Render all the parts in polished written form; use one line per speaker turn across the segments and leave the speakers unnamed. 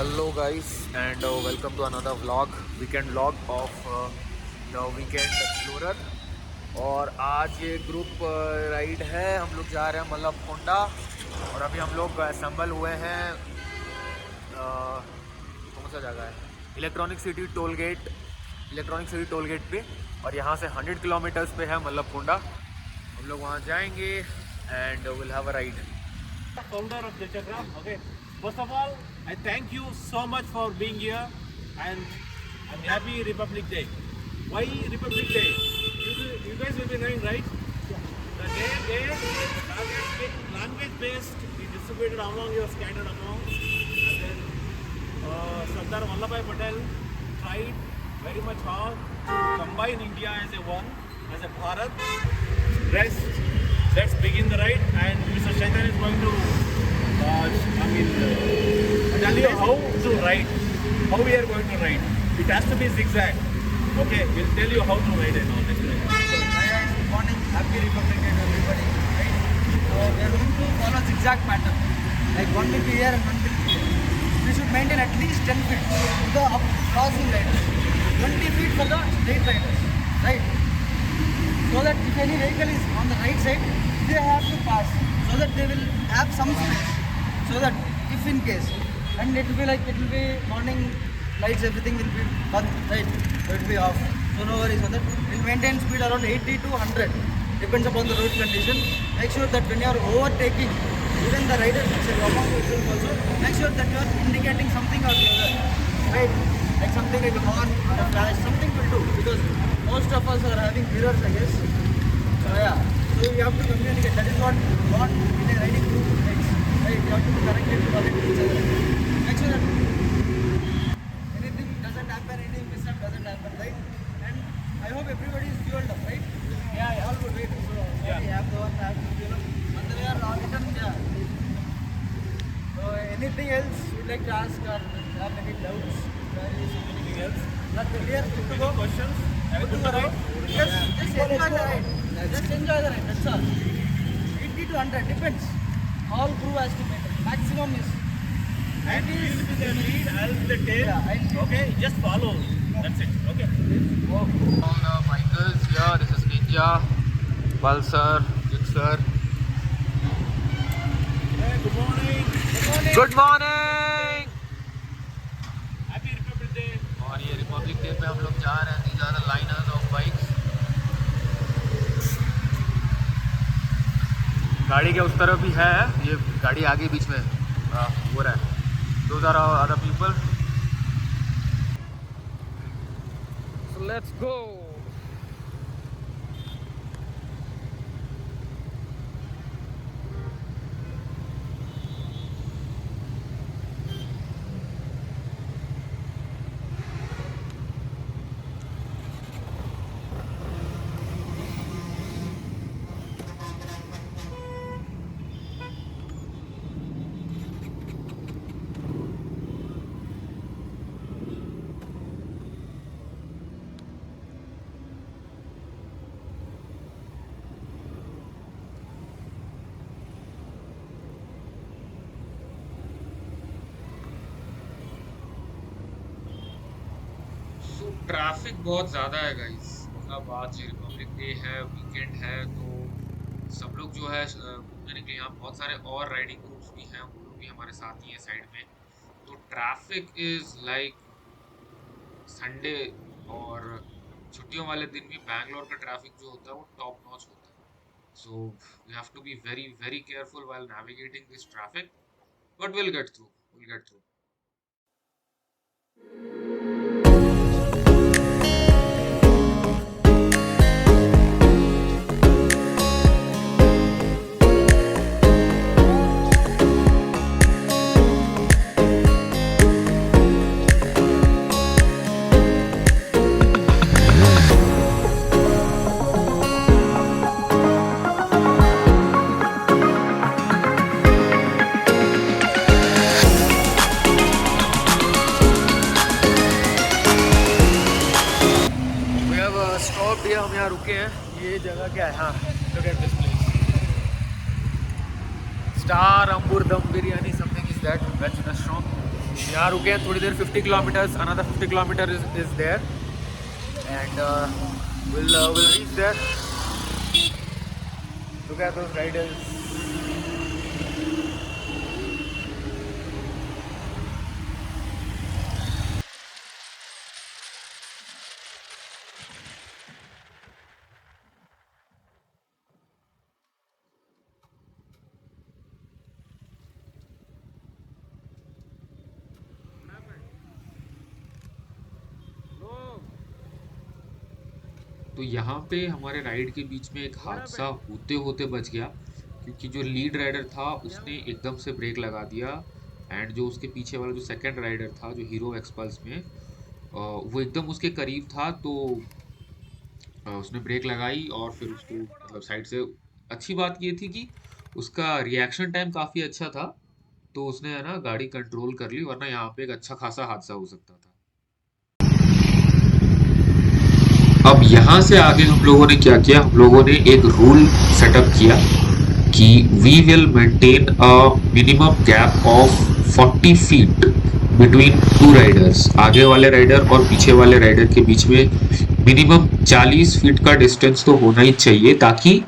Hello guys and welcome to another weekend vlog of the Weekend Explorer। और आज ये group ride है। हम लोग जा रहे हैं मल्लब कोंडा और अभी हम लोग असम्बल हुए हैं कौन सा जगह है, इलेक्ट्रॉनिक सिटी टोल गेट पे। और यहाँ से 100 किलोमीटर्स पे है मल्लब कोंडा। हम लोग वहाँ जाएंगे and will have a ride.
Founder of Datagram. Okay. First of all, I thank you so much for being here, and I'm happy Republic Day. Why Republic Day? You guys will be knowing, right? The day language based is distributed among your scattered among, and then Sardar Vallabhbhai Patel tried very much hard to combine India as a one, as a Bharat. Let's begin the ride, and Mr. Shaitan is going to tell you how to ride, how we are going to ride. It has to be zigzag. Okay, we'll tell you how to ride and all. Next time.
Good morning, happy Republic Day to everybody. Right? So we are going to follow zigzag pattern. Like one will be here and one will be here. We should maintain at least 10 feet to the crossing riders, 20 feet for the straight riders. Right? So that if any vehicle is on the right side, they have to pass. So that they will have some space. So that if in case, and it will be morning lights, everything will be done, right? So it will be off. So no worries on that. We'll maintain speed around 80 to 100. Depends upon the road condition. Make sure that when you are overtaking, even the rider among yourself also, make sure that you are indicating something or the other. Right? Like something like a horn or a flash, something will do. Because most of us are having mirrors, I guess. So yeah. So you have to communicate. That is what in a riding group makes. Right? You have to be connected to each other. Make sure that anything doesn't happen, anything mishap doesn't happen, right? And I hope everybody is fueled up, right? Yeah. All good, right? So yeah. We have the one, have to fuel up. And they are all written, yeah. So anything else you'd like to ask or have any doubts?
Anything else?
Not clear? Good to go?
Any questions?
Good to go, right? Just enjoy the ride. Just enjoy the ride, that's all. 80 to 100, depends. All crew has to make it. Maximum is.
And you will be the lead, I'll be the tail.
Yeah,
okay, just follow. That's it. Okay.
All the bikers here. This is Ninja, Pulsar, Gixxer.
Hey, good morning.
Good morning.
Happy Republic Day.
और ये Republic day पे हम लोग जा रहे हैं। These are the liners of bikes. गाड़ी के उस तरफ भी है, ये गाड़ी आगे बीच में हो रहा है। Those are our other people. So let's go. Traffic बहुत ज़्यादा है गाइस। मतलब आज रिपब्लिक डे है, वीकेंड है, तो सब लोग जो है घूमने के लिए यहाँ बहुत सारे और राइडिंग ग्रुप्स भी हैं, वो लोग भी हमारे साथ ही हैं साइड में। तो ट्रैफिक इज़ लाइक संडे और छुट्टियों वाले दिन भी बैंगलोर का ट्रैफिक जो होता है वो टॉप नॉच होता है। So we have to be very very careful while navigating this traffic, but will get through. Stop दिया, हम यहाँ रुके हैं। ये जगह क्या है? हाँ, look at this place, star Ambur dum biryani, something is that veg restaurant. यहाँ रुके हैं थोड़ी देर, 50 kilometers, another 50 kilometers is there, and we'll reach there. Look at those riders. तो यहाँ पे हमारे राइड के बीच में एक हादसा होते होते बच गया, क्योंकि जो लीड राइडर था उसने एकदम से ब्रेक लगा दिया, एंड जो उसके पीछे वाला जो सेकंड राइडर था जो हीरो एक्सपल्स में, वो एकदम उसके करीब था, तो उसने ब्रेक लगाई और फिर उसको मतलब साइड से। अच्छी बात ये थी कि उसका रिएक्शन टाइम काफ़ी अच्छा था, तो उसने है ना गाड़ी कंट्रोल कर ली, वरना यहाँ पे एक अच्छा खासा हादसा हो सकता था। अब यहाँ से आगे हम लोगों ने क्या किया, हम लोगों ने एक रूल सेटअप किया कि we will maintain a minimum gap of 40 feet between two riders. आगे वाले राइडर और पीछे वाले राइडर के बीच में मिनिमम 40 फीट का डिस्टेंस तो होना ही चाहिए, ताकि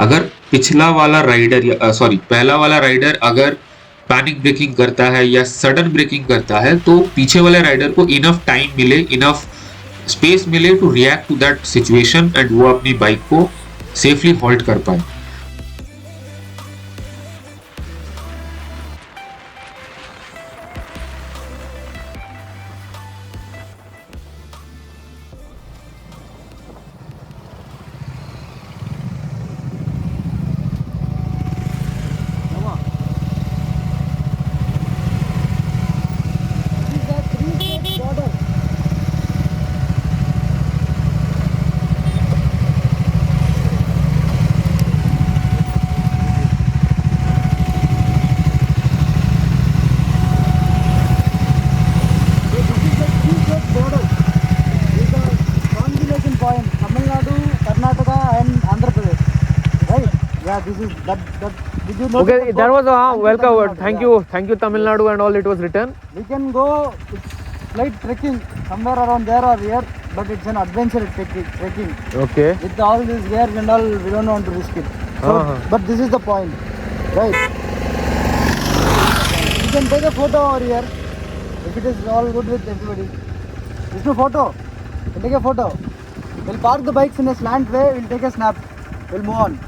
अगर पिछला वाला राइडर या सॉरी पहला वाला राइडर अगर पैनिक ब्रेकिंग करता है या सडन ब्रेकिंग करता है, तो पीछे वाले राइडर को इनफ टाइम मिले, इनफ स्पेस मिले to react to that situation, and वो अपनी बाइक को सेफली हॉल्ट कर पाए।
This is that. Did you
Okay,
notice
that was welcome.
Tamil Nadu,
Thank
yeah.
you, thank you, Tamil Nadu, and all. It was written.
We can go slight trekking somewhere around there or here, but it's an adventure trekking.
Okay.
With all these gears and all, we don't want to risk it. So, but this is the point, right? You can take a photo over here if it is all good with everybody. Vishnu, photo. You can take a photo. We'll park the bikes in a slant way. We'll take a snap. We'll move on.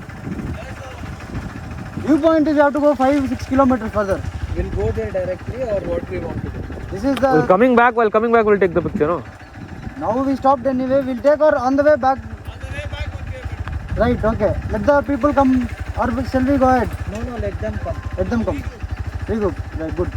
Viewpoint is you have to go 5-6 kilometers further.
We'll go there directly, or what we want to do?
This is the.
While coming back, we'll take the picture, no?
Now we stopped anyway. We'll take our on the way back. Right. Okay. Let the people come, or shall we go ahead?
No, let them come.
Let them come. Very good. Right. Good.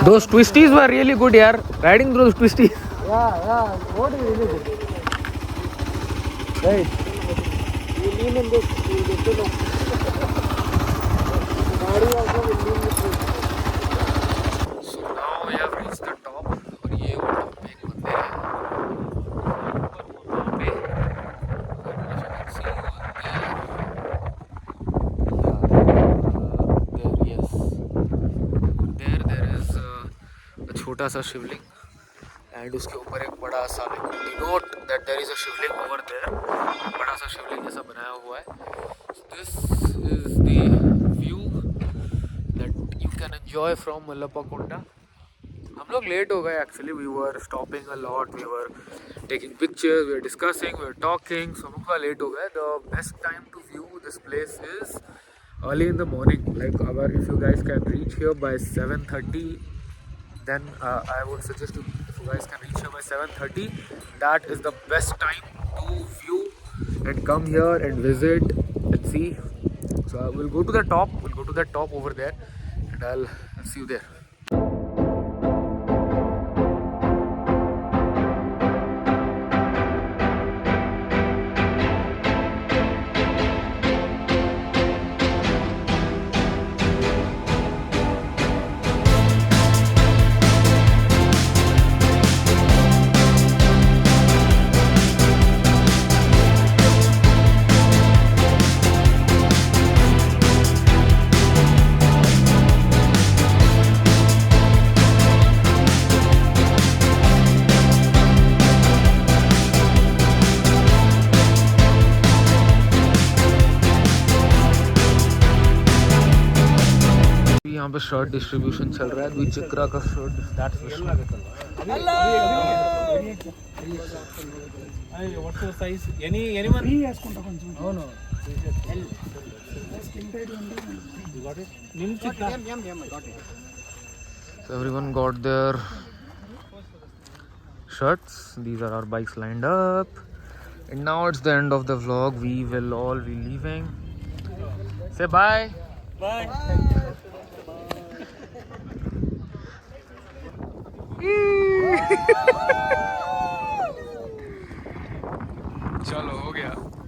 Those twisties were really good, yaar. Riding through those twisties.
Yeah. What is really good? Right. You lean in this. You get to know. Body also will lean with you.
So now we have reached the top, और ये वो top पे एक मंदिर है, वहाँ पे there is a छोटा सा शिवलिंग, एंड उसके ऊपर एक बड़ा सा denote that there is a Shivling over there, बड़ा सा शिवलिंग जैसा बनाया हुआ है। This is the view that you can enjoy from Mallappakonda. हम लोग लेट हो गए actually, we were stopping a lot, we were taking pictures, we were discussing, we were talking, so हम लोग लेट हो गए। The best time to view this place is early in the morning, like if you guys can reach here by 7:30, then I would suggest if you guys can reach here by 7:30, that is the best time to view and come here and visit and see. So we'll go to the top over there, and I'll see you there.
पे shirt distribution चल रहा है द्विचक्रा का shirt that's
what's your size? Anyone?
No, no.
You got it? Nim chikka.
So everyone got their shirts. These are our bikes lined up. And now it's the end of the vlog. We will all be leaving. Say bye.
Bye.
चलो हो गया.